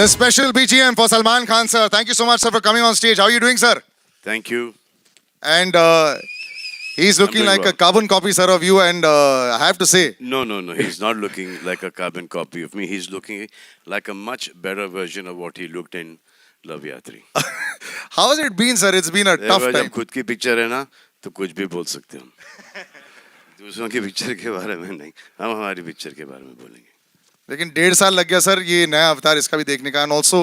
The special BGM for Salman Khan, sir. Thank you so much, sir, for coming on stage. How are you doing, sir? Thank you. And he's looking doing like well. a carbon copy, sir, of you. And I have to say, No. He's not looking like a carbon copy of me. He's looking like a much better version of what he looked in Love Yatri. how has it been, sir? It's been a tough जब time. खुद की picture है ना तो कुछ भी बोल सकते हम दूसरों की पिक्चर के बारे में नहीं हम हमारी पिक्चर के बारे में बोलेंगे लेकिन 1.5 साल लग गया सर ये नया अवतार इसका भी देखने का एंड ऑल्सो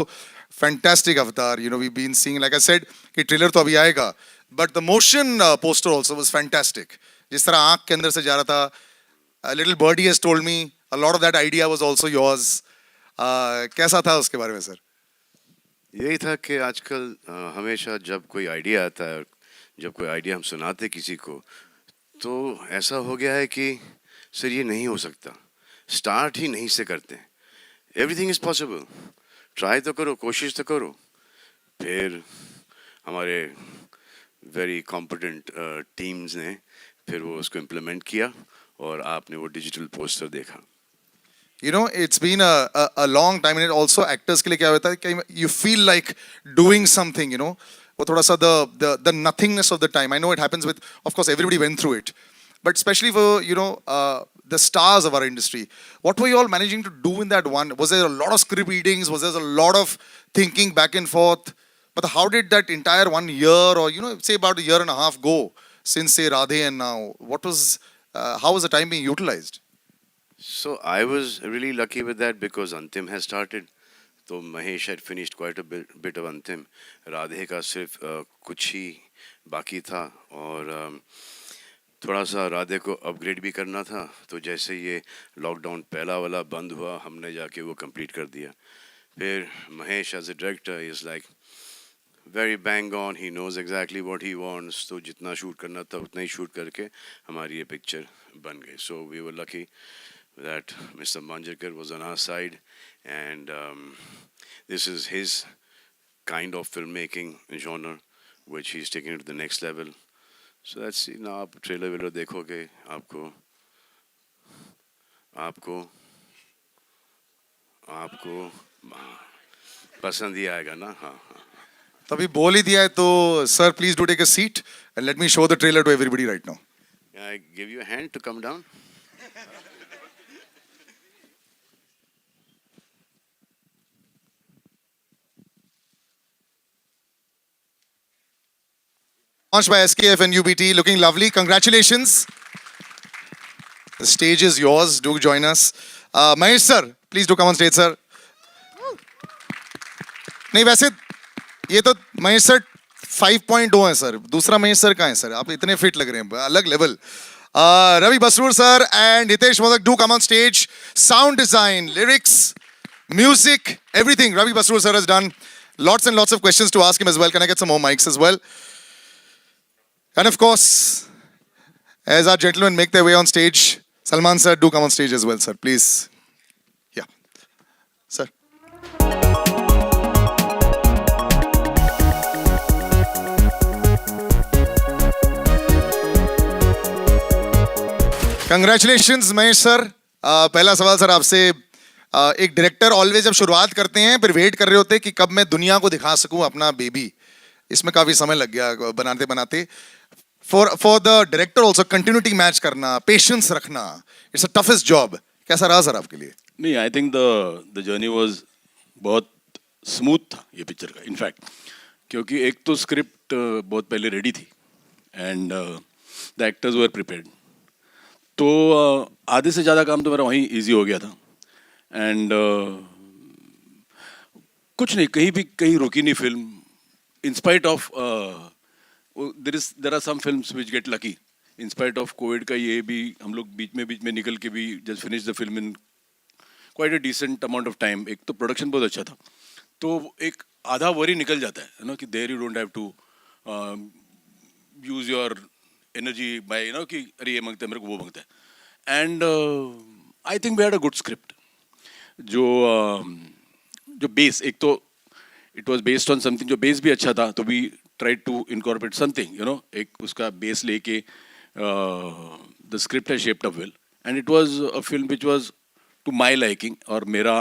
फैंटास्टिक अवतार you know we been seeing like I said कि ट्रेलर तो अभी आएगा but the motion poster also was fantastic जिस तरह आंख के अंदर से जा रहा था little birdie has told me a lot of that idea was also yours कैसा था उसके बारे में सर यही था कि आजकल हमेशा जब कोई आइडिया आता है जब कोई आइडिया हम सुनाते किसी को तो ऐसा हो गया है कि सर ये नहीं हो सकता स्टार्ट ही नहीं से करते एवरीथिंग इज़ पॉसिबल ट्राई तो करो कोशिश तो करो फिर हमारे वेरी कॉम्पिटेंट टीम्स ने फिर वो उसको इम्प्लीमेंट किया और आपने वो डिजिटल पोस्टर देखा You know, it's been a long time, and it also actors के लिए क्या होता है कि you feel like doing something, you know, वो थोड़ा सा the nothingness of the time. I know it happens with, of course, everybody went through it, but especially for you know the stars of our industry. What were you all managing to do in that one? Was there a lot of script readings? Was there a lot of thinking back and forth? But how did that entire 1 year, or you know, say about a year and a half go since say Radhe and now? What was how was the time being utilized? So I was really lucky with that because Antim has started. तो Mahesh had finished quite a bit of अंतिम राधे का सिर्फ कुछ ही बाकी था और थोड़ा सा राधे को अपग्रेड भी करना था तो जैसे ये लॉकडाउन पहला वाला बंद हुआ हमने जाके वो कंप्लीट कर दिया फिर Mahesh as a director is like very bang on he knows exactly what he wants तो जितना शूट करना था उतना ही शूट करके हमारी ये पिक्चर बन गई so we were lucky that Mr. Manjarkar was on our side and this is his kind of filmmaking genre which he's taking it to the next level so that's you know आप trailer velar देखोगे आपको आपको आपको पसंद ही आएगा ना हाँ तभी बोल ही दिया है तो sir please do take a seat and let me show the trailer to everybody right now I give you a hand to come down launched by SKF and UBT, looking lovely. Congratulations. The stage is yours. Do join us. Mahesh sir, please do come on stage, sir. नहीं वैसे ये तो Mahesh sir 5.0 है sir दूसरा Mahesh sir कहाँ है sir आप इतने फिट लग रहे हैं अलग level Ravi Basrur sir and Hitesh Modak do come on stage. Sound design, lyrics, music, everything Ravi Basrur sir has done. Lots and lots of questions to ask him as well. Can I get some more mics as well? And of course, as our gentlemen make their way on stage, Salman sir, do come on stage as well, sir, please. Yeah. Sir. Congratulations, Mahesh sir. पहला सवाल sir आपसे एक director always जब शुरुआत करते हैं फिर wait कर रहे होते हैं कि कब मैं दुनिया को दिखा सकूं अपना बेबी इसमें काफी समय लग गया बनाते बनाते for the director also continuity match करना पेशेंस रखना इट्स अ टफेस्ट जॉब कैसा रहा सर आपके लिए नहीं I think the journey was बहुत स्मूथ था ये पिक्चर का इनफैक्ट क्योंकि एक तो स्क्रिप्ट बहुत पहले रेडी थी and the actors were prepared तो आधे से ज़्यादा काम तो मेरा वहीं इजी हो गया था एंड कुछ नहीं कहीं रुकी नहीं film in spite of there are some films which get lucky in spite of covid का ये भी हम लोग बीच में निकल के भी just finish the film in quite a decent amount of time एक तो प्रोडक्शन बहुत अच्छा था तो एक आधा वरी निकल जाता है ना कि there you don't have to use your energy by you know कि अरे ये मांगता है मेरे को वो मांगता है and I think we had a good script जो बेस एक तो it was based on something जो बेस भी अच्छा था तो we try to incorporate something you know एक उसका बेस लेके द स्क्रिप्ट है shaped up well and it was a film which was to my liking और मेरा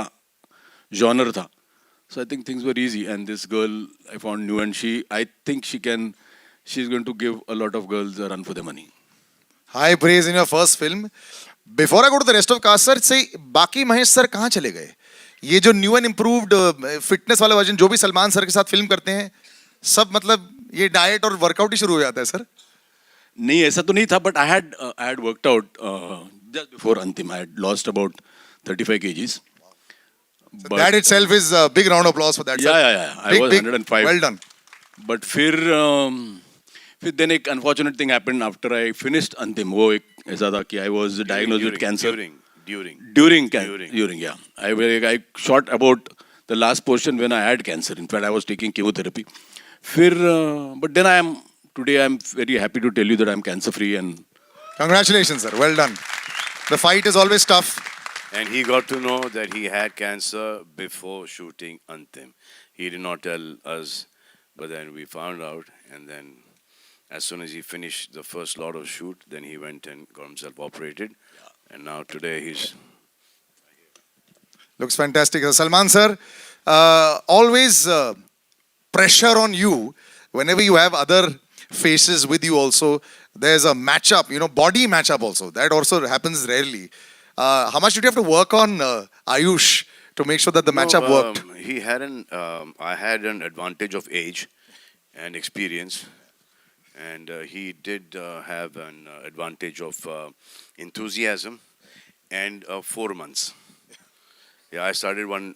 जॉनर था So I think things were easy. And this girl I found new, and I think she's going to give a lot of girls a run for their money. High praise in your first film. Before I go to the rest of cast, sir, say बाकी Mahesh sir कहाँ चले गए? ये जो new and improved fitness वाला version जो भी Salman sir के साथ फिल्म करते हैं, सब मतलब ये डाइट और वर्कआउट ही शुरू हो जाता है सर. नहीं ऐसा तो नहीं था, but I had worked out just before Antim. I had lost about 35 kgs. But That itself is a big round of applause for that. yeah, sir. yeah, yeah. I Big, was big. 105. Well done. But फिर then एक unfortunate thing happened after I finished Antim. वो एक ऐसा था कि I was diagnosed with cancer. During, yeah. I shot about the last portion when I had cancer. In fact, I was taking chemotherapy. But then today I'm very happy to tell you that I'm cancer free and Congratulations, sir. Well done. The fight is always tough. And he got to know that he had cancer before shooting Antim. He did not tell us, but then we found out. And then as soon as he finished the first lot of shoot, then he went and got himself operated. And now today he's... Looks fantastic. Salman sir, always pressure on you whenever you have other faces with you also. There's a matchup, body matchup also. That also happens rarely. How much did you have to work on Ayush to make sure that the matchup worked? I had an advantage of age and experience. And he did have an advantage of enthusiasm and 4 months. Yeah, I started one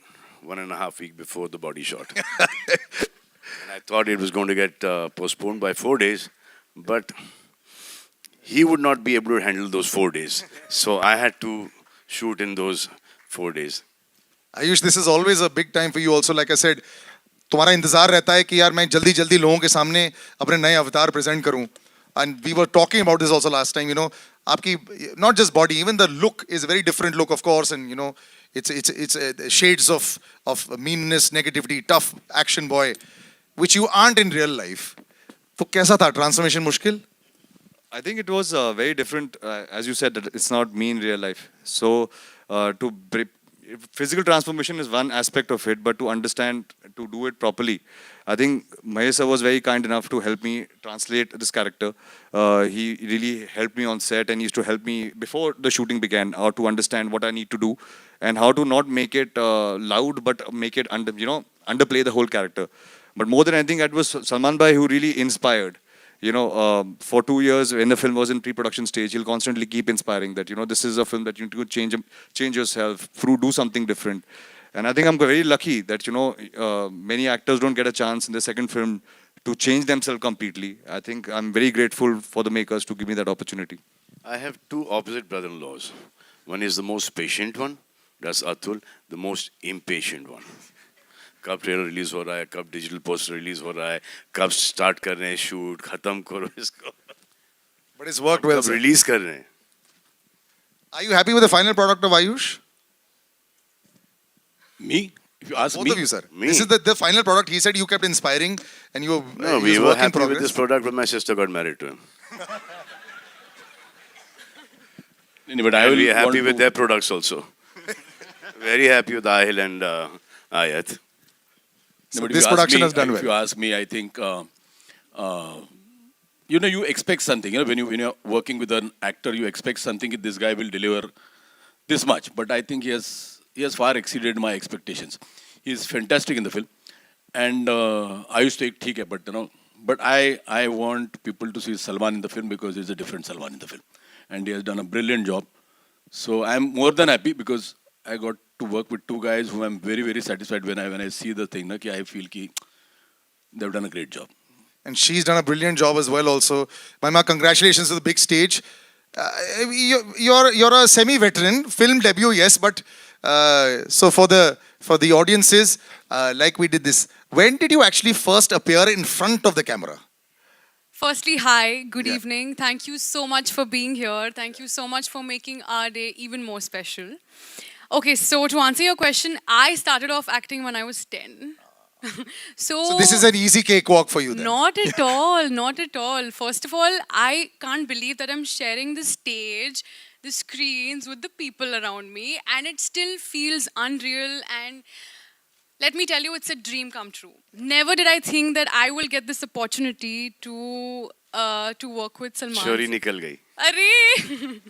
and a half week before the body shot. And I thought it was going to get postponed by 4 days, but he would not be able to handle those 4 days. So I had to shoot in those 4 days. Ayush, this is always a big time for you also. Like I said, तुम्हारा इंतजार रहता है कि यार मैं जल्दी जल्दी लोगों के सामने अपने नए अवतार प्रेजेंट करूं. And we were talking about this also last time, आपकी not just body, even the look is a very different look, of course, and it's shades of meanness, negativity, tough action boy, which you aren't in real life. तो कैसा था transformation मुश्किल? I think it was very different. As you said, that it's not me in real life. So physical transformation is one aspect of it, but to understand, to do it properly, I think Mahesh sir was very kind enough to help me translate this character. He really helped me on set and used to help me before the shooting began, to understand what I need to do and how to not make it loud, but make it underplay the whole character. But more than anything, it was Salman Bhai who really inspired. For 2 years when the film was in pre-production stage, he'll constantly keep inspiring that, this is a film that you need to change yourself, do something different. And I think I'm very lucky that, many actors don't get a chance in the second film to change themselves completely. I think I'm very grateful for the makers to give me that opportunity. I have two opposite brother-in-laws. One is the most patient one, that's Atul, the most impatient one. कब trailer release हो रहा है, कब digital poster release हो रहा है, कब start कर रहे हैं शूट, खत्म करो इसको. But it's worked well, कब sir. रिलीज कर रहे हैं. Are you happy with the final product of Ayush? me, if you ask Both me, of you, sir. Me? This is the final product. He said you kept inspiring and you No, he we was were work in happy with progress. this product, but my sister got married to him. but I will We are happy want with to- their products also. Very happy with Ahil and Ayat. So but if this you ask production me, has done If well. you ask me, I think you expect something. When you're working with an actor, you expect something that this guy will deliver this much. But I think he has far exceeded my expectations. He is fantastic in the film, and I used to take it, but I want people to see Salman in the film because he's a different Salman in the film, and he has done a brilliant job. So I'm more than happy because I got to work with two guys who I'm very, very satisfied when I see the thing. I feel ki they've done a great job. And she's done a brilliant job as well also. Maima, congratulations to the big stage. You're a semi-veteran, film debut, yes, but so for the audiences, like we did this, when did you actually first appear in front of the camera? Firstly, hi, good Yeah. evening. Thank you so much for being here. Thank you so much for making our day even more special. Okay, so to answer your question, I started off acting when I was 10. So this is an easy cakewalk for you then. Not at all, not at all. First of all, I can't believe that I'm sharing the stage, the screens with the people around me, and it still feels unreal. And let me tell you, it's a dream come true. Never did I think that I will get this opportunity to work with Salman. चोरी निकल गई. Arey!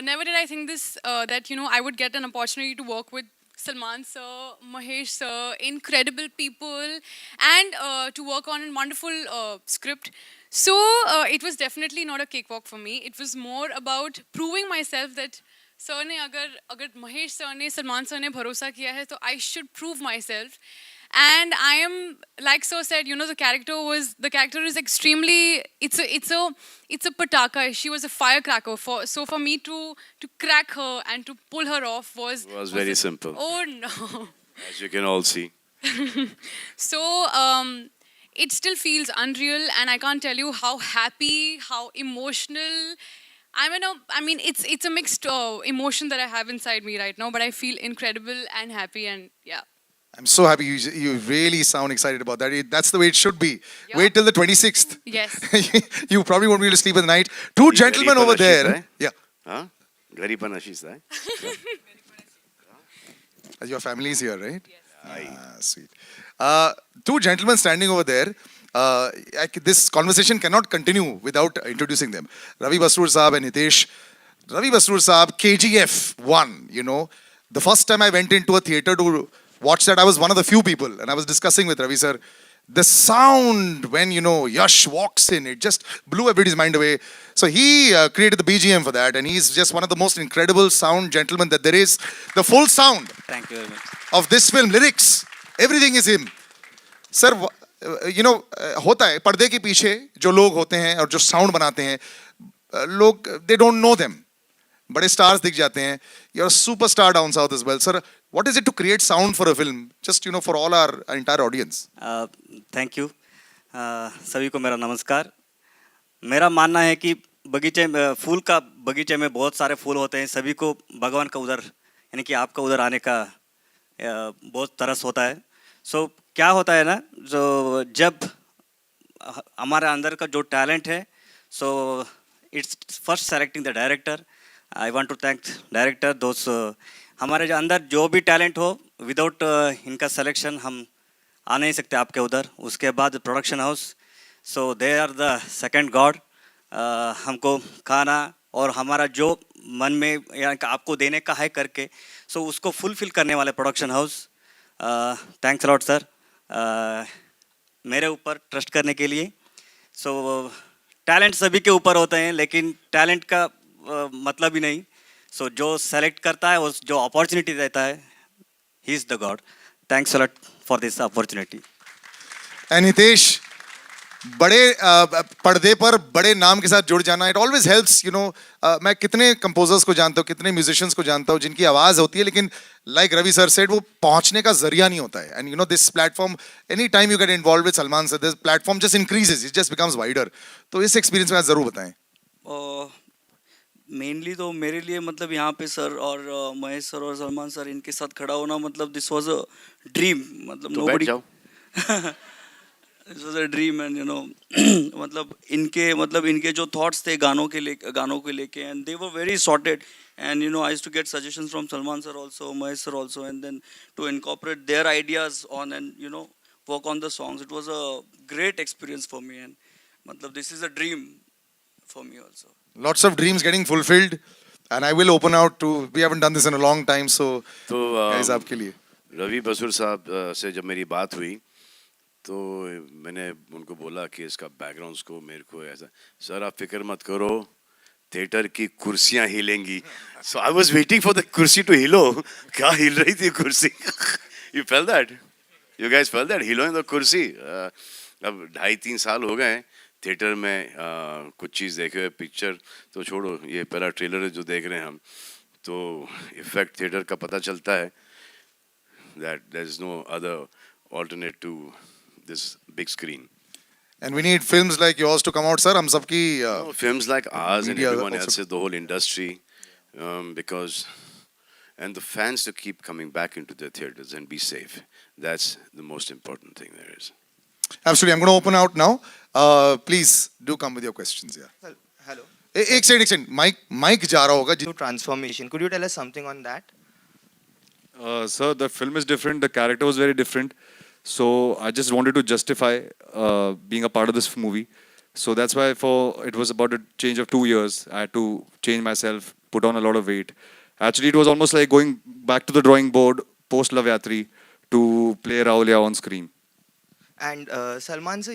Never did I think this that I would get an opportunity to work with Salman sir, Mahesh sir, incredible people, and to work on a wonderful script. So it was definitely not a cakewalk for me. It was more about proving myself that sir ने अगर Mahesh sir ने Salman sir ने भरोसा किया है तो I should prove myself. And I am, like so said, the character is extremely, it's a pataka. She was a firecracker. For me to crack her and to pull her off was very simple. Oh no. As you can all see. So it still feels unreal, and I can't tell you how happy, how emotional. It's a mixed emotion that I have inside me right now, but I feel incredible and happy, and yeah. I'm so happy you really sound excited about that. That's the way it should be. Yeah. Wait till the 26th. Yes. You probably won't be able to sleep at night. Two gentlemen over there. Yeah. Huh? Garipana, she's there. Your family is here, right? Yes. Sweet. Two gentlemen standing over there. This conversation cannot continue without introducing them. Ravi Basrur Saab and Hitesh. Ravi Basrur Saab, KGF 1, The first time I went into a theatre to watch that, I was one of the few people, and I was discussing with Ravi sir. The sound when, Yash walks in, it just blew everybody's mind away. So he created the BGM for that, and he's just one of the most incredible sound gentlemen that there is. The full sound Thank you very much. of this film, lyrics, everything is him. Sir, होता है पर्दे के पीछे जो लोग होते हैं और जो साउंड बनाते हैं, लोग they don't know them. बड़े स्टार्स दिख जाते हैं. You're a superstar down south as well. Sir, what is it to create sound for a film? Just, for all our entire audience. Thank you. सभी को मेरा नमस्कार. मेरा मानना है कि बगीचे में बहुत सारे फूल होते हैं. सभी को भगवान का उधर यानी कि आपका उधर आने का बहुत तरस होता है. सो क्या होता है ना, जो जब हमारे अंदर का जो टैलेंट है, so it's first selecting the director. I want to thank director. दोस्त हमारे जो अंदर जो भी टैलेंट हो, विदाउट इनका सिलेक्शन हम आ नहीं सकते आपके उधर. उसके बाद production house, so they are the second god. हमको खाना और हमारा जो मन में या आपको देने का है करके, सो उसको फुलफिल करने वाले production house. Thanks a lot sir मेरे ऊपर ट्रस्ट करने के लिए. सो टैलेंट सभी के ऊपर होते हैं, लेकिन टैलेंट का मतलब ही नहीं. सो जो सेलेक्ट करता है, उस जो अपॉर्चुनिटी देता है, he is the God. Thanks a lot for this opportunity. And Hitesh, बड़े पर्दे पर बड़े नाम के साथ जुड़ जाना, it always helps, मैं कितने कंपोजर्स को जानता हूँ, कितने म्यूजिशियंस को जानता हूँ जिनकी आवाज़ होती है, लेकिन like Ravi sir said, वो पहुँचने का जरिया नहीं होता है. And this platform, any time you get involved with Salman sir, this platform just increases, it just becomes wider. तो इस एक्सपीरियंस में आप ज़रूर बताएं. मेनली तो मेरे लिए मतलब यहाँ पे सर और महेश सर और सलमान सर इनके साथ खड़ा होना, मतलब दिस वाज अ ड्रीम. मतलब तो बैठ जाओ. This was a dream. And मतलब इनके जो थॉट्स थे गानों के लेके, and they were very sorted. And I used to get suggestions from Salman sir also, Mahesh sir also, and then to incorporate their ideas on and work on the songs. It was a great experience for me, and मतलब this is a dream for me also. Lots of dreams getting fulfilled, and I will open out to. We haven't done this in a long time, so guys, आपके लिए. रवि बसुर साहब से जब मेरी बात हुई, तो मैंने उनको बोला कि इसका बैकग्राउंड को मेरे को ऐसा, सर आप फिक्र मत करो, थिएटर की कुर्सियाँ हिलेंगी. So I was waiting for the कुर्सी टू हिलो. क्या हिल रही थी कुर्सी? You felt that? You guys felt that हिलोइंग द कुर्सी? अब 2.5-3 साल हो गए थिएटर में कुछ चीज़ देखे हुए. पिक्चर तो छोड़ो, ये पहला ट्रेलर है जो देख रहे हैं हम, तो इफेक्ट थिएटर का पता चलता है that there is no other alternate to this big screen. And we need films like yours to come out, sir. हम सबकी Films like ours and media everyone also. else's, the whole industry, because and the fans to keep coming back into the theaters and be safe. That's the most important thing there is. Absolutely. I'm going to open out now. Please do come with your questions. Yeah. Hello. एक second. Mic जा रहा होगा. To transformation. Could you tell us something on that? Sir, the film is different. The character was very different. So I just wanted to justify being a part of this movie. So that's why for it was about a change of 2 years. I had to change myself, put on a lot of weight. Actually, it was almost like going back to the drawing board post Love Yatri to play Raulia on screen. And Salman sir,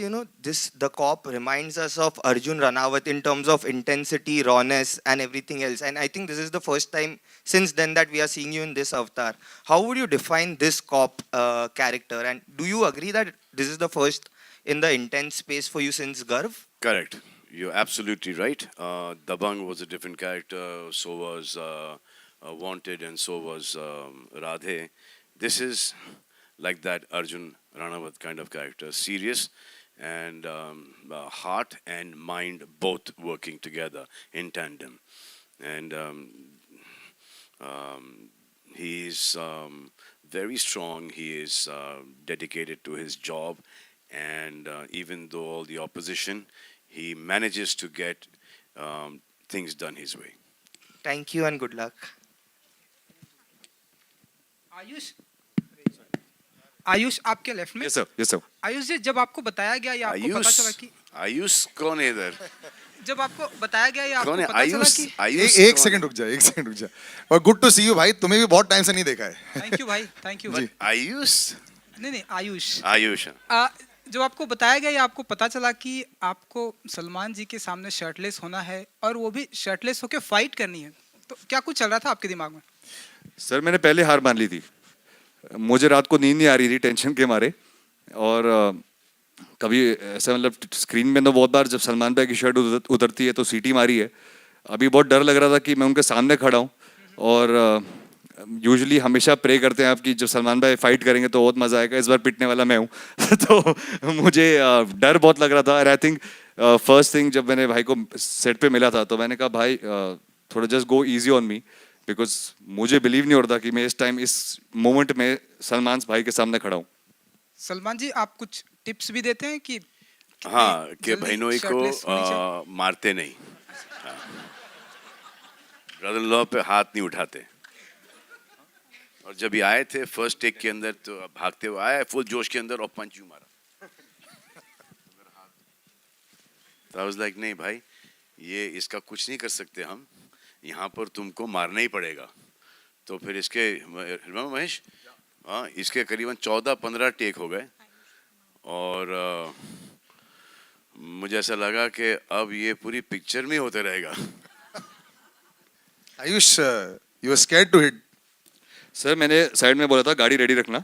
the cop reminds us of Arjun Ranawat in terms of intensity, rawness, and everything else. And I think this is the first time since then that we are seeing you in this avatar. How would you define this cop character? And do you agree that this is the first in the intense space for you since Garv? Correct. You're absolutely right. Dabang was a different character. So was Wanted, and so was Radhe. This is like that Arjun Ranawat kind of character, serious and heart and mind both working together in tandem. And he's very strong. He is dedicated to his job, and even though all the opposition, he manages to get things done his way. Thank you and good luck. Ayush Ayush आपके left में Yes, sir. Yes, sir. Ayush जी जब आपको बताया गया या आपको पता चला आयुष कि आयुष कौन है इधर? जब आपको बताया गया या आपको कौन है पता चला आयुष? कि आयुष एक कौन सेकंड रुक जा, एक सेकंड रुक जा. और गुड टू सी यू भाई, तुम्हें भी बहुत टाइम से नहीं देखा है. थैंक यू भाई थैंक यू जी. आयुष? नहीं आयुष आयुष. जब आपको बताया गया या आपको पता चला कि आपको सलमान जी के सामने शर्टलेस होना है और वो भी शर्टलेस होकर फाइट करनी है, तो क्या कुछ चल रहा था आपके दिमाग में? सर मैंने पहले हार मान ली थी. मुझे रात को नींद नहीं आ रही थी टेंशन के मारे. और कभी ऐसा मतलब स्क्रीन में तो बहुत बार जब सलमान भाई की शर्ट उतरती है तो सीटी मारी है. अभी बहुत डर लग रहा था कि मैं उनके सामने खड़ा हूँ. और यूजुअली हमेशा प्रे करते हैं आप कि जब सलमान भाई फाइट करेंगे तो बहुत मजा आएगा. इस बार पिटने वाला मैं हूँ. तो मुझे डर बहुत लग रहा था. और आई थिंक फर्स्ट थिंग जब मैंने भाई को सेट पे मिला था तो मैंने कहा भाई थोड़ा just go easy on me, because मुझे बिलीव नहीं हो रहा था कि मैं इस टाइम इस मोमेंट में सलमान भाई के सामने खड़ा हूँ. सलमान जी आप कुछ टिप्स भी देते हैं कि हाँ, कि जल्दी बहनोई shirtless होनी चाहिए? को मारते नहीं, ब्रदर इन लॉ पे हाथ नहीं उठाते. और जब ये आए थे फर्स्ट टेक के अंदर तो भागते हुए आए फुल जोश के अंदर और पंच यूं मारा. तो आई वाज लाइक नहीं भाई, ये इसका कुछ नहीं कर सकते हम, यहाँ पर तुमको मारना ही पड़ेगा. तो फिर इसके महेश, हाँ, इसके करीबन 14-15 टेक हो गए. और मुझे ऐसा लगा कि अब ये पूरी पिक्चर में होते रहेगा. Ayush, you are scared to hit. Sir मैंने साइड में बोला था गाड़ी रेडी रखना.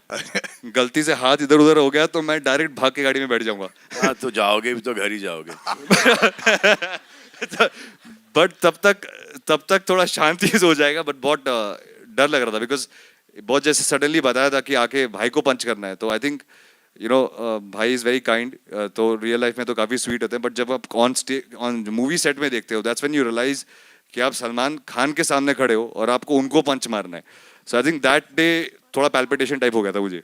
गलती से हाथ इधर उधर हो गया तो मैं डायरेक्ट भाग के गाड़ी में बैठ जाऊंगा. हाँ, तो जाओगे भी तो घर ही जाओगे. बट तब तक थोड़ा शांति से हो जाएगा. बट बहुत डर लग रहा था बिकॉज बहुत जैसे सडनली बताया था कि आके भाई को पंच करना है. तो आई थिंक भाई इज वेरी काइंड. तो रियल लाइफ में तो काफी स्वीट होते हैं. बट जब आप ऑन मूवी सेट में देखते हो दैट्स व्हेन यू रियलाइज कि आप सलमान खान के सामने खड़े हो और आपको उनको पंच मारना है. सो आई थिंक दैट डे थोड़ा पैल्पिटेशन टाइप हो गया था मुझे.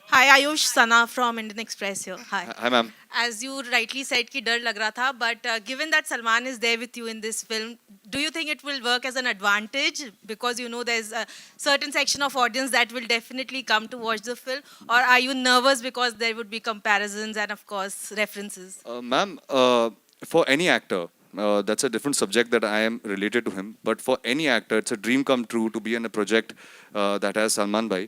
Hi Ayush, Sana from Indian Express here. Hi. Hi ma'am. As you rightly said कि डर लग रहा था, but given that Salman is there with you in this film, do you think it will work as an advantage because you know there's a certain section of audience that will definitely come to watch the film, or are you nervous because there would be comparisons and of course references? Ma'am, for any actor, that's a different subject that I am related to him. But for any actor, it's a dream come true to be in a project that has Salman Bhai.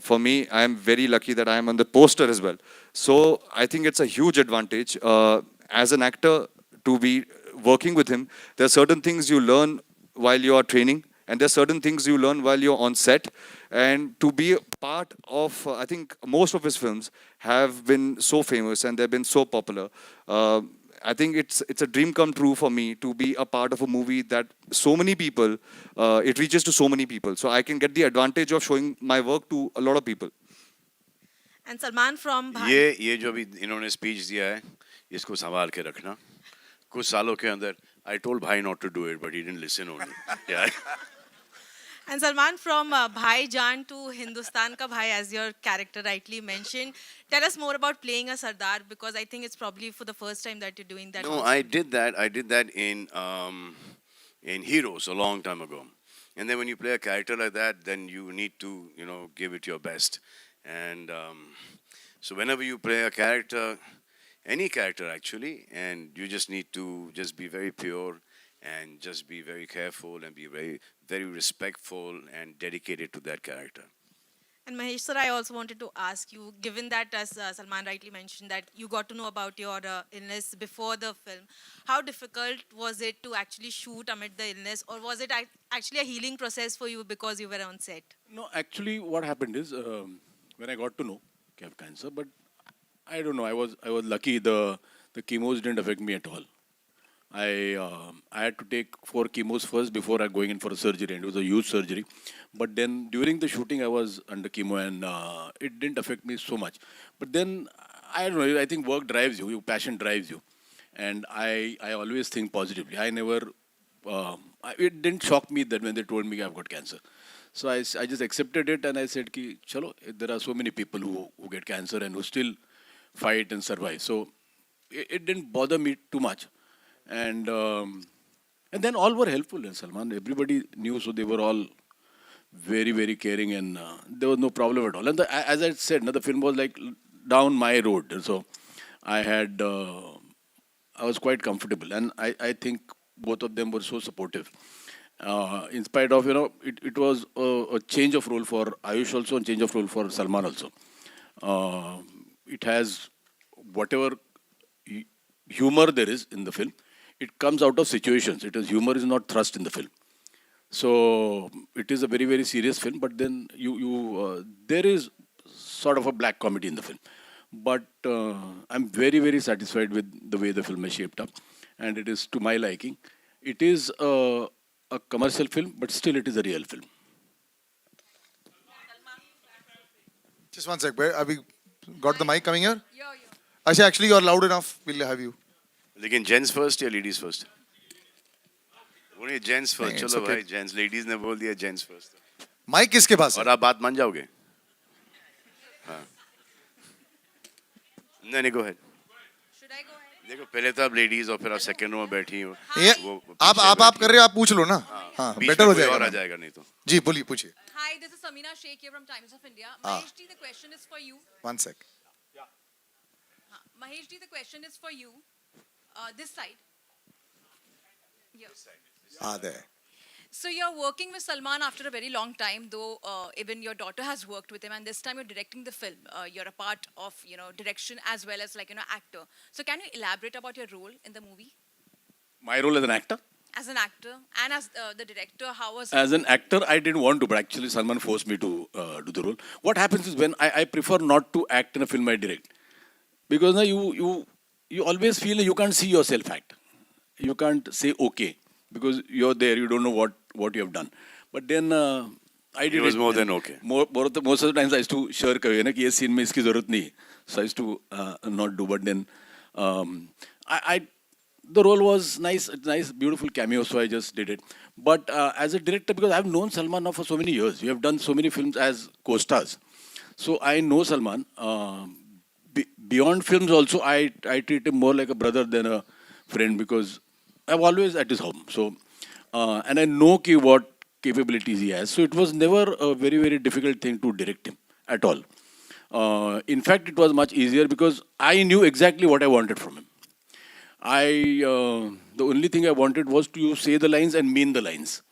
For me, I am very lucky that I am on the poster as well. So I think it's a huge advantage as an actor to be working with him. There are certain things you learn while you are training, and there are certain things you learn while you're on set. And to be a part of, I think most of his films have been so famous and they've been so popular. I think it's a dream come true for me to be a part of a movie that so many people, it reaches to so many people. So I can get the advantage of showing my work to a lot of people. And Salman from Bhai. ये जो अभी इन्होंने speech दिया है इसको संभाल के रखना. कुछ सालों के अंदर I told Bhai not to do it, but he didn't listen only. Yeah. And Salman from Bhai Jaan to Hindustan Ka Bhai, as your character rightly mentioned. Tell us more about playing a Sardar, because I think it's probably for the first time that you're doing that. No, also. I did that. I did that in Heroes a long time ago. And then when you play a character like that, then you need to, you know, give it your best. And so whenever you play a character, any character actually, and you just need to just be very pure and just be very careful and be very, very respectful and dedicated to that character. And Mahesh sir, I also wanted to ask you, given that as Salman rightly mentioned that you got to know about your illness before the film, how difficult was it to actually shoot amid the illness, or was it actually a healing process for you because you were on set? No, actually, what happened is when I got to know I have cancer, but I don't know. I was lucky. The chemos didn't affect me at all. I had to take 4 chemos first before I going in for a surgery, and it was a huge surgery. But then during the shooting, I was under chemo, and it didn't affect me so much. But then I don't know. I think work drives you. Your passion drives you, and I always think positively. I never. It didn't shock me that when they told me I've got cancer. So I just accepted it, and I said, "Ki chalo, there are so many people who get cancer and who still fight and survive." So it didn't bother me too much. And then all were helpful in Salman. Everybody knew, so they were all very, very caring, and there was no problem at all. And as I said, the film was like down my road, so I was quite comfortable, and I think both of them were so supportive. In spite of, it was a change of role for Ayush also, and change of role for Salman also. It has whatever humor there is in the film. It comes out of situations. Humor is not thrust in the film. So it is a very, very serious film, but then there is sort of a black comedy in the film. But I'm very, very satisfied with the way the film is shaped up, and it is to my liking. It is a commercial film, but still it is a real film. Just one sec. Where have we got the mic coming here? Yeah. Asha, actually, you're loud enough. We'll have you. लेकिन gents first या ladies first? बोलिए gents first. नहीं, it's चलो okay. भाई, gents, ladies ने बोल दिया gents first. Mic किसके पास है? और आप बात मान जाओगे? हाँ. नहीं, go ahead. Should I go ahead? देखो, पहले तो आप लेडीज और फिर आप सेकंड रो में बैठी हो. ये वो आप कर रहे हो, आप पूछ लो ना. हाँ, बीच बेटर में हो कोई और आ जाएगा. जाएगा नहीं तो. जी, बोलिए, पूछिए. Hi, this is Samina Sheikh here from Times of India. Mahesh ji, the question is for you. One sec. Mahesh ji, the question is for you. This side. There. So you're working with Salman after a very long time, though even your daughter has worked with him, and this time you're directing the film. You're a part of, direction as well as actor. So can you elaborate about your role in the movie? My role as an actor? As an actor and as the director, how was As an actor, I didn't want to, but actually Salman forced me to do the role. What happens is when I prefer not to act in a film I direct. Because now you always feel you can't see yourself act. You can't say okay because you're there, you don't know what you have done. But then I did It was more than okay. Most of the times I used to shirk away na कि ये scene में इसकी ज़रूरत नहीं. So I used to not do. But then the role was nice, beautiful cameo, so I just did it. But as a director, because I've known Salman now for so many years, we have done so many films as co-stars. So I know Salman. Beyond films also, I treat him more like a brother than a friend because I'm always at his home. So, and I know what capabilities he has. So it was never a very, very difficult thing to direct him at all. In fact, it was much easier because I knew exactly what I wanted from him. The only thing I wanted was to say the lines and mean the lines.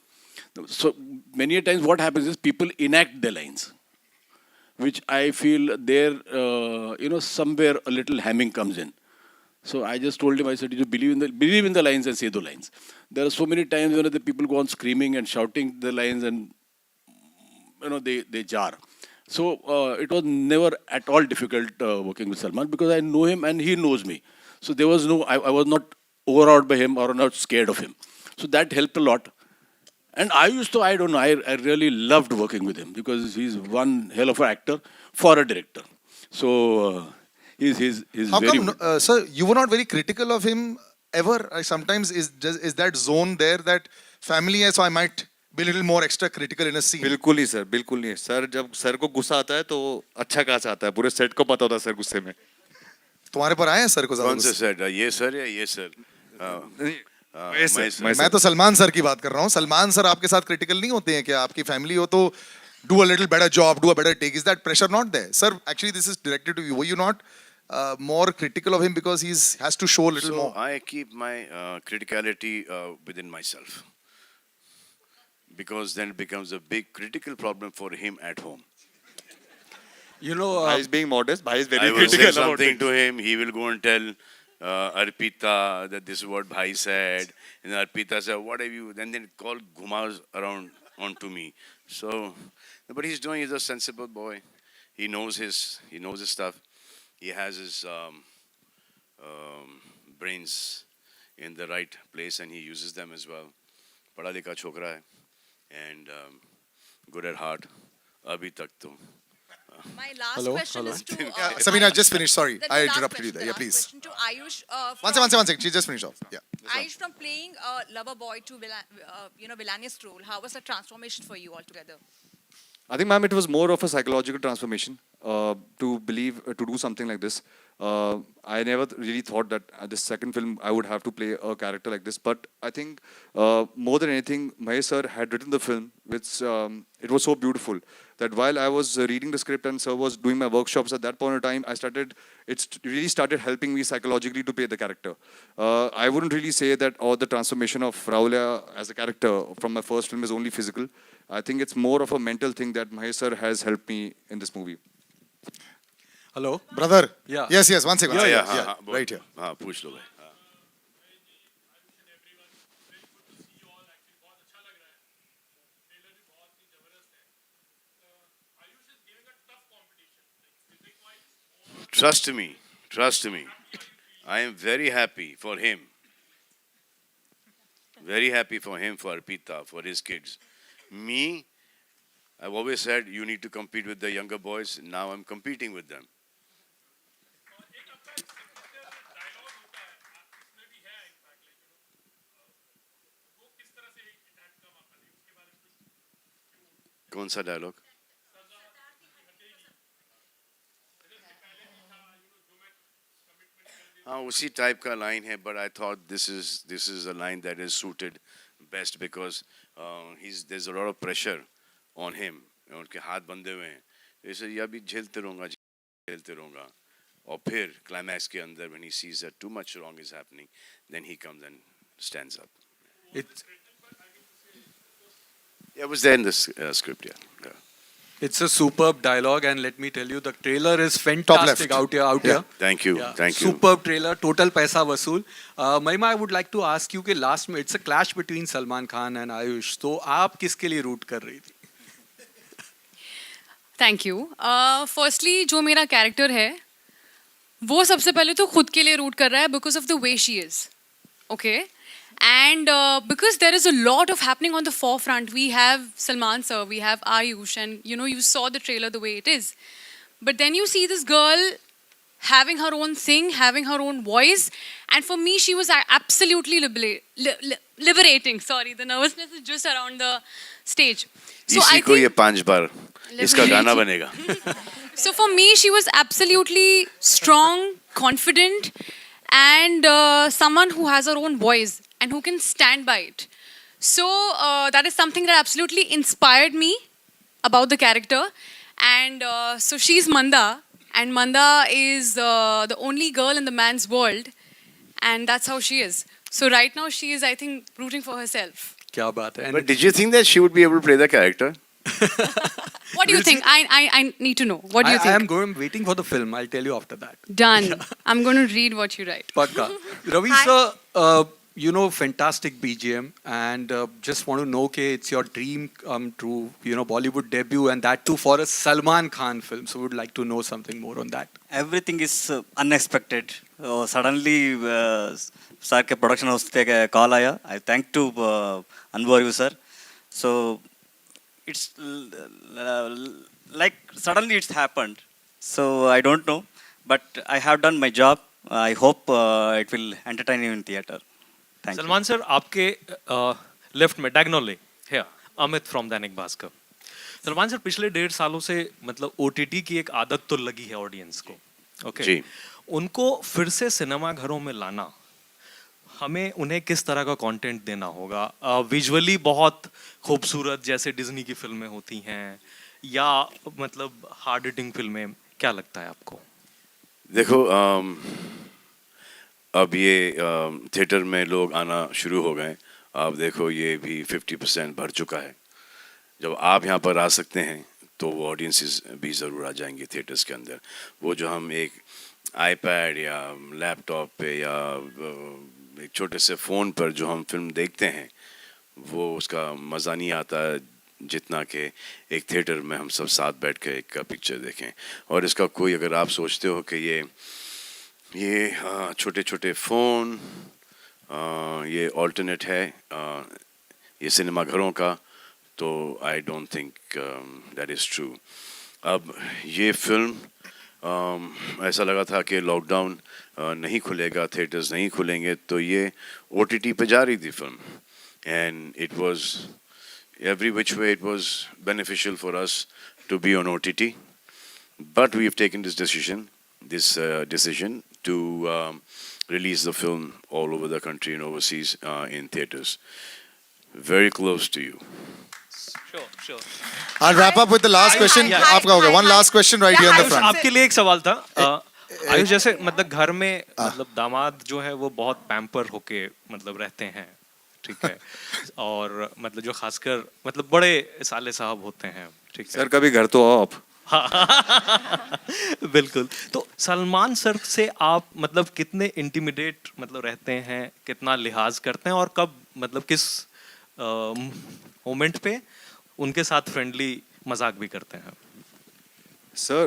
So many a times what happens is people enact their lines, which I feel there, somewhere a little hamming comes in. So I just told him, I said, you believe in the lines and say the lines. There are so many times when the people go on screaming and shouting the lines and, they jar. So it was never at all difficult working with Salman because I know him and he knows me. So there was I was not overawed by him or not scared of him. So that helped a lot. And I really loved working with him because he's one hell of an actor for a director. So he's How very come, sir, you were not very critical of him ever? Sometimes is that zone there that family है, so I might be a little more extra critical in a scene. बिल्कुल ही sir, बिल्कुल नहीं. Sir जब sir को गुस्सा आता है तो अच्छा खासा आता है. पूरे सेट को पता होता है सर गुस्से में. तुम्हारे पर आए हैं सर को कौन से ज़्यादा? सर? ये सर या ये सर? मैं तो सलमान सर की बात कर रहा हूँ. सलमान सर आपके साथ क्रिटिकल नहीं होते हैं क्या? आपकी फैमिली हो तो do a little better job, do a better take. Is that pressure not there? Sir, actually this is directed to you. Were you not more critical of him because has to show a little So more? I keep my criticality within myself, because then it becomes a big critical problem for him at home. You know, Bhai is being modest. Bhai is very I will say critical about something it. to him, he will go and tell Arpita that this is what Bhai said, and Arpita said, what have you, then call Gumas around onto me. So, but he's a sensible boy. He knows his stuff. He has his brains in the right place and he uses them as well. Padha likha chokra hai and good at heart. Abhi tak to. My last question is to Sabina, just finish. Sorry, the I last interrupted you question, there. Yeah, the last please. question to Ayush. One second. She just finished off. Yeah. Ayush, from playing a lover boy to villainous role, how was the transformation for you altogether? I think, ma'am, it was more of a psychological transformation to do something like this. I never really thought that this second film I would have to play a character like this. But I think more than anything, Mahesh sir had written the film, which it was so beautiful that while I was reading the script and sir was doing my workshops at that point in time, it really started helping me psychologically to play the character. I wouldn't really say that the transformation of Raulia as a character from my first film is only physical. I think it's more of a mental thing that Mahesh sir has helped me in this movie. Hello? Brother. Yeah. Yes, 1 second. Yeah, Right here. हाँ पूछ लो भाई. Trust me. I am very happy for him. Very happy for him, for Arpita, for his kids. Me, I've always said you need to compete with the younger boys. Now I'm competing with them. कौन सा dialogue? हाँ उसी type का line है, but I thought this is a line that is suited best because there's a lot of pressure on him. उनके हाथ बंधे हुए हैं, ऐसे ये अभी झेलते रहूँगा और फिर climax के अंदर when he sees that too much wrong is happening, then he comes and stands up. It was there in the script, yeah. It's a superb dialogue, and let me tell you, the trailer is fantastic out here. Thank you. Superb trailer, total paisa vasool. Mahima, I would like to ask you कि last में it's a clash between Salman Khan and Ayush. तो आप किसके लिए root कर रही थी? Thank you. Firstly जो मेरा कैरेक्टर है वो सबसे पहले तो खुद के लिए रूट कर रहा है because of the way she is. Okay. And because there is a lot of happening on the forefront, we have Salman sir, we have Ayush, and you saw the trailer the way it is. But then you see this girl having her own thing, having her own voice, and for me she was absolutely liberating. Sorry, the nervousness is just around the stage. So इसी को ये 5 बार इसका गाना बनेगा. So for me, she was absolutely strong, confident, and someone who has her own voice and who can stand by it. So that is something that absolutely inspired me about the character. And so she's Manda, and Manda is the only girl in the man's world, and that's how she is. So right now she is, I think, rooting for herself. क्या बात है? But did you think that she would be able to play the character? What do you think? I need to know. What do you think? I'm waiting for the film. I'll tell you after that. Done. I'm going to read what you write. Pakka. Ravi sir, fantastic BGM, and just want to know कि it's your dream come true, Bollywood debut, and that too for a Salman Khan film. So would like to know something more on that. Everything is unexpected. Suddenly, sir के production house से call आया. I thank to Anwar sir. So it's like suddenly it's happened. So I don't know, but I have done my job. I hope it will entertain you in theater. Thank you. Salman sir, आपके left में diagonally है Amit from Dainik Bhaskar. Salman sir, पिछले 1.5 सालों से मतलब OTT की एक आदत तो लगी है ऑडियंस को. ओके. उनको फिर से सिनेमा घरों में लाना हमें उन्हें किस तरह का कंटेंट देना होगा? विजुअली बहुत खूबसूरत जैसे डिज्नी की फिल्में होती हैं, या मतलब हार्ड हिटिंग फिल्में, क्या लगता है आपको? देखो अब ये थिएटर में लोग आना शुरू हो गए। आप देखो ये भी 50% भर चुका है। जब आप यहाँ पर आ सकते हैं तो वो ऑडियंसेस भी ज़रूर आ जाएंगे थिएटर्स के अंदर। वो जो हम एक आईपैड या लैपटॉप पे या एक छोटे से फ़ोन पर जो हम फिल्म देखते हैं, वो उसका मज़ा नहीं आता जितना कि एक थिएटर में हम सब साथ बैठ के एक पिक्चर देखें। और इसका कोई, अगर आप सोचते हो कि ये छोटे छोटे फ़ोन ये ऑल्टरनेट है ये सिनेमा घरों का, तो I don't think that is true. अब ये फिल्म ऐसा लगा था कि लॉकडाउन नहीं खुलेगा, थिएटर्स नहीं खुलेंगे, तो ये OTT पे जा रही थी film, and it was every which way it was beneficial for us to be on OTT, but we have taken this decision to release the film all over the country and overseas in theaters. Very close to you. Sure. I'll wrap up with the last question. yeah. आपका हो गया. One last question right here in the Ayush, front. आपके लिए एक सवाल था। आयुष, जैसे मतलब घर में मतलब दामाद जो है वो बहुत पैम्पर होके मतलब रहते हैं, ठीक है, और मतलब जो खासकर मतलब बड़े साले साहब होते हैं, ठीक है सर, कभी घर तो आओ आप। बिल्कुल। तो सलमान सर से आप मतलब कितने इंटिमिडेट मतलब रहते हैं, कितना लिहाज करते हैं, और कब मतलब किस मोमेंट पे उनके साथ फ्रेंडली मजाक भी करते हैं? Sir,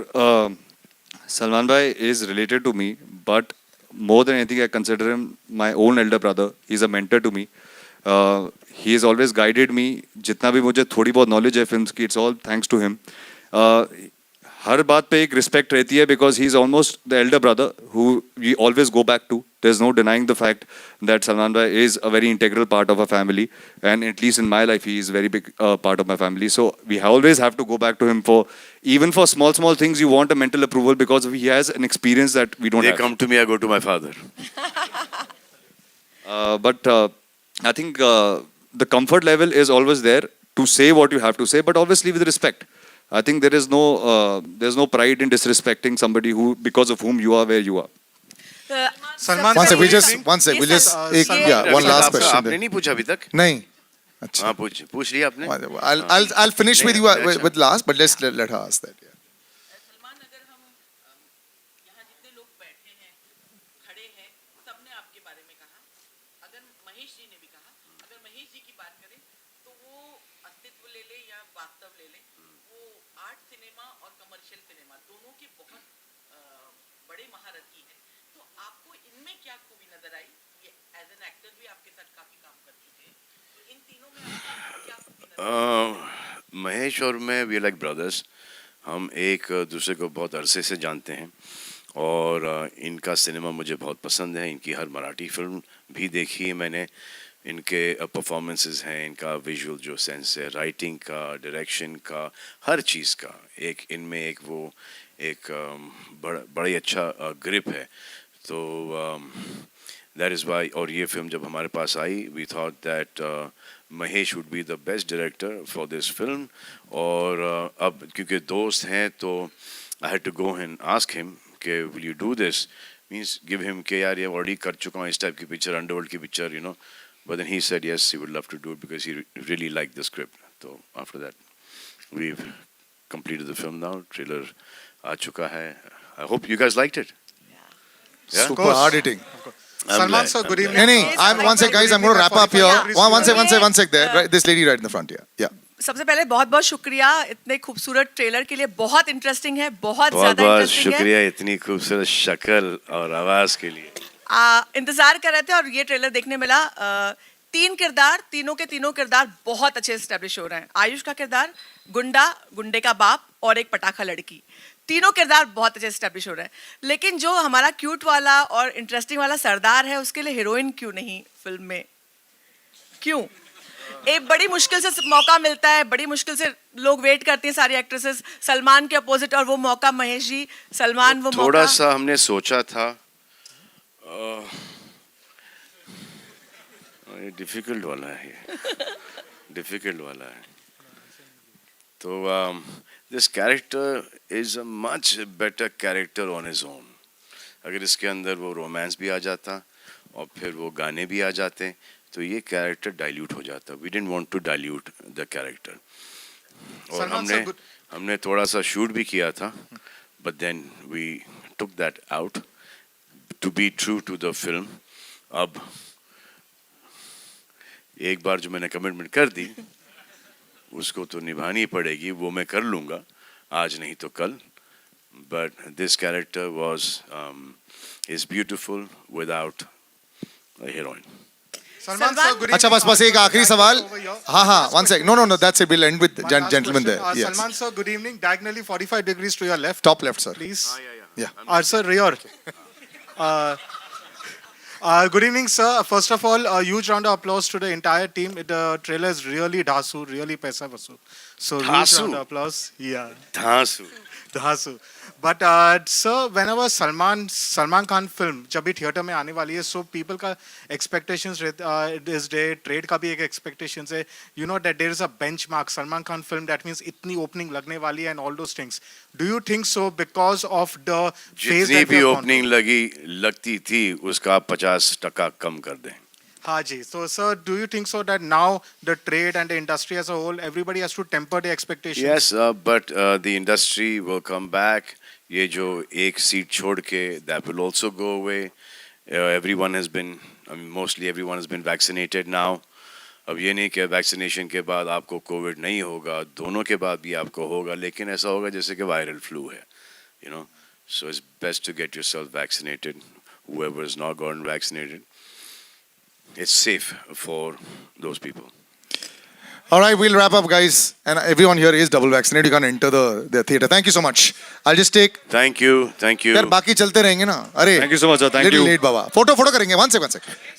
Salman Bhai is related to me, but more than anything, I consider him my own elder brother. He's a mentor to me. He has always guided me. जितना भी मुझे थोड़ी बहुत knowledge है films की, it's all thanks to him. हर बात पे एक respect रहती है, because he's almost the elder brother who we always go back to. There's no denying the fact that Salman Bhai is a very integral part of our family, and at least in my life, he is a very big part of my family. So we always have to go back to him for, even for small things, you want a mental approval, because he has an experience that we don't They have. come to me, I go to my father. But I think the comfort level is always there to say what you have to say, but obviously with respect. I think there's no pride in disrespecting somebody who, because of whom you are where you are. Salman, one sec, we'll just one last question. आपने नहीं पूछा अभी तक? नहीं. अच्छा. हाँ, पूछ लिया आपने? I'll finish with you with last, but let's let her ask that. Yeah. Salman, अगर हम यहाँ जितने लोग बैठे हैं, खड़े हैं, सबने आपके बारे में कहा, अगर महेश जी ने भी कहा, अगर महेश जी की बात करें तो वो अस्तित्व ले ले या वास्तव ले ले, वो आर्ट सिनेमा और कमर्शियल सिनेमा दोनों के बहुत बड़े महारथी हैं। तो आपको इनमें क्या खूबी नजर आई? ये एज एन एक्टर भी आपके साथ काफी काम कर चुके हैं, तो इन तीनों में आपको क्या खूबी नजर आई? महेश और मैं वी लाइक ब्रदर्स। हम एक दूसरे को बहुत अरसे से जानते हैं, और इनका सिनेमा मुझे बहुत पसंद है। इनकी हर मराठी फिल्म भी देखी है मैंने। इनके परफॉर्मेंसेस हैं, इनका विजुअल जो सेंस है, राइटिंग का, डायरेक्शन का, हर चीज़ का एक इनमें एक वो एक बड़ा ही अच्छा ग्रिप है। तो दैट इज़ वाई, और ये फिल्म जब हमारे पास आई, we thought that Mahesh would be the best director for this film. और अब क्योंकि दोस्त हैं तो I had to go and ask him कि will you do this, means give him के यार ये ऑलरेडी कर चुका हूँ इस टाइप की पिक्चर, अंडरवर्ल्ड की picture, you know. But then he said yes, he would love to do it because he really liked the script. So after that, we've completed the film now. Trailer aa chuka hai. I hope you guys liked it. Yeah. Super hard hitting. Salman sir, good evening. No, I'm one sec, guys. I'm going to wrap up here. One sec. There, right, this lady right in the front here. Yeah. सबसे पहले बहुत बहुत शुक्रिया इतने खूबसूरत trailer के लिए, बहुत इंटरेस्टिंग है, बहुत ज्यादा बहुत इंटरेस्टिंग है। शुक्रिया इतनी खूबसूरत शक्ल और आवाज के लिए। इंतजार कर रहे थे और ये ट्रेलर देखने मिला। तीन किरदार, तीनों के तीनों किरदार बहुत अच्छे एस्टेब्लिश हो रहे हैं। आयुष का किरदार गुंडा, गुंडे का बाप और एक पटाखा लड़की, तीनों किरदार बहुत अच्छे एस्टेब्लिश हो रहे हैं। लेकिन जो हमारा क्यूट वाला और इंटरेस्टिंग वाला सरदार है, उसके लिए हीरोइन क्यों नहीं फिल्म में? क्यों? एक बड़ी मुश्किल से मौका मिलता है, बड़ी मुश्किल से लोग वेट करती हैं सारी एक्ट्रेसेस सलमान के अपोजिट, और वो मौका महेश जी, सलमान वो थोड़ा मौका। सा हमने सोचा था ये डिफिकल्ट वाला है, डिफिकल्ट वाला है. तो this character is a much better character on his own. अगर इसके अंदर वो रोमांस भी आ जाता और फिर वो गाने भी आ जाते तो ये कैरेक्टर डाइल्यूट हो जाता. We didn't want to dilute the character. और हमने थोड़ा सा शूट भी किया था, but then we took that out to be true to the film. अब एक बार जो मैंने कमिटमेंट कर दी उसको तो निभानी पड़ेगी, वो मैं कर लूँगा, आज नहीं तो कल. But this character was is beautiful without a heroine. अच्छा बस एक आखिरी सवाल. हाँ, one sec. No, that's it. We'll end with gentleman there. Yes. Salman sir, good evening. Diagonally 45 degrees to your left. Top left, sir. Please. Yeah. Sir, Rior. Good evening, sir. First of all, a huge round of applause to the entire team. The trailer is really dhasu, really paisa vasu. So huge round of applause. Yeah. Dhasu. But sir, whenever Salman Khan film जब भी theatre में आने वाली है, so people का expectations is there, trade का भी एक expectations है. You know that there is a benchmark Salman Khan film, that means इतनी opening लगने वाली है and all those things. Do you think so because of the phase जितनी that we भी have gone ओपनिंग लगती थी उसका 50% कम कर दें. हाँ जी. So sir, do you think so that now the trade and the industry as a whole, everybody has to temper the expectations? Yes, but the industry will come back. ये जो एक seat छोड़ के that will also go away. Everyone has been, mostly everyone has been vaccinated now. अब ये नहीं कि vaccination के बाद आपको कोविड नहीं होगा, दोनों के बाद भी आपको होगा, लेकिन ऐसा होगा जैसे कि वायरल फ्लू है, you know. So it's best to get yourself vaccinated. Whoever is not gotten vaccinated, it's safe for those people. All right, we'll wrap up, guys. And everyone here is double vaccinated. You can enter the theater. Thank you so much. I'll just take. Thank you. यार बाकी चलते रहेंगे ना. अरे. Thank you so much, sir. Thank little you. late, Baba. Photo करेंगे. One sec.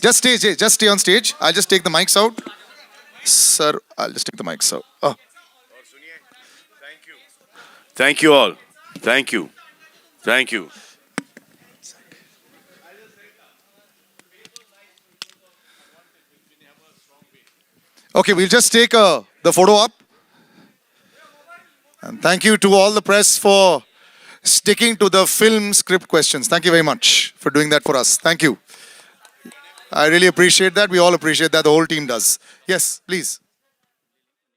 Just stay on stage. I'll just take the mics out. Sir, I'll just take the mics out. Oh. Thank you all. Thank you. Okay, we'll just take the photo up. And thank you to all the press for sticking to the film script questions. Thank you very much for doing that for us. Thank you. I really appreciate that. We all appreciate that. The whole team does. Yes, please.